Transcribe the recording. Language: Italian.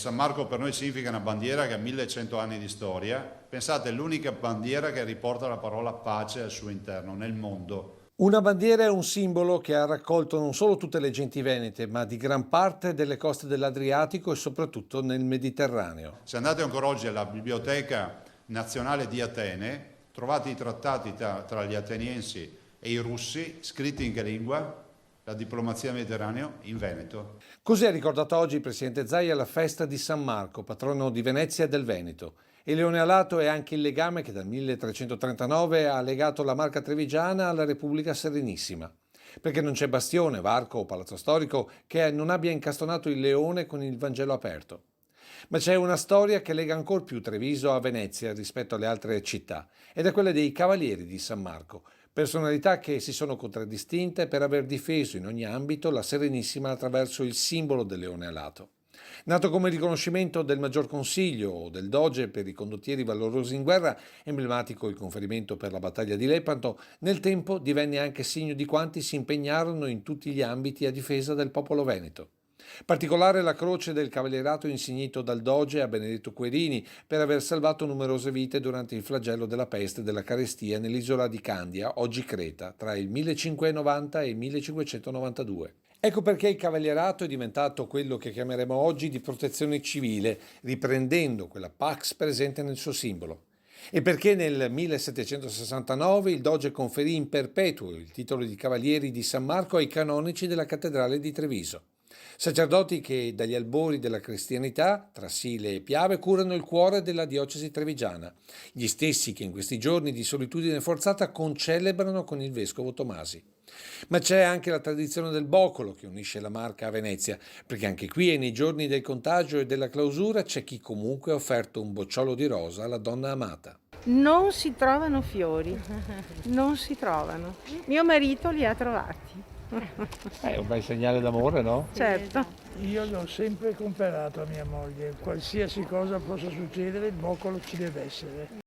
San Marco per noi significa una bandiera che ha 1100 anni di storia. Pensate, è l'unica bandiera che riporta la parola pace al suo interno, nel mondo. Una bandiera è un simbolo che ha raccolto non solo tutte le genti venete, ma di gran parte delle coste dell'Adriatico e soprattutto nel Mediterraneo. Se andate ancora oggi alla Biblioteca Nazionale di Atene, trovate i trattati tra gli ateniensi e i russi, scritti in che lingua? La diplomazia mediterranea in Veneto. Così ha ricordato oggi il presidente Zaia la festa di San Marco, patrono di Venezia e del Veneto. E Leone Alato è anche il legame che dal 1339 ha legato la Marca Trevigiana alla Repubblica Serenissima. Perché non c'è bastione, varco o palazzo storico che non abbia incastonato il leone con il Vangelo aperto. Ma c'è una storia che lega ancor più Treviso a Venezia rispetto alle altre città, ed è quella dei Cavalieri di San Marco, personalità che si sono contraddistinte per aver difeso in ogni ambito la Serenissima attraverso il simbolo del leone alato. Nato come riconoscimento del Maggior Consiglio o del Doge per i condottieri valorosi in guerra, emblematico il conferimento per la battaglia di Lepanto, nel tempo divenne anche segno di quanti si impegnarono in tutti gli ambiti a difesa del popolo veneto. Particolare la croce del cavalierato insignito dal Doge a Benedetto Querini per aver salvato numerose vite durante il flagello della peste e della carestia nell'isola di Candia, oggi Creta, tra il 1590 e il 1592. Ecco perché il cavalierato è diventato quello che chiameremo oggi di protezione civile, riprendendo quella pax presente nel suo simbolo. E perché nel 1769 il Doge conferì in perpetuo il titolo di Cavalieri di San Marco ai canonici della cattedrale di Treviso. Sacerdoti che dagli albori della cristianità, tra Sile e Piave, curano il cuore della diocesi trevigiana, gli stessi che in questi giorni di solitudine forzata concelebrano con il vescovo Tomasi. Ma c'è anche la tradizione del boccolo che unisce la Marca a Venezia, perché anche qui e nei giorni del contagio e della clausura c'è chi comunque ha offerto un bocciolo di rosa alla donna amata. Non si trovano fiori, non si trovano. Mio marito li ha trovati. È un bel segnale d'amore, no? Certo. Io l'ho sempre comperato a mia moglie, qualsiasi cosa possa succedere il boccolo ci deve essere.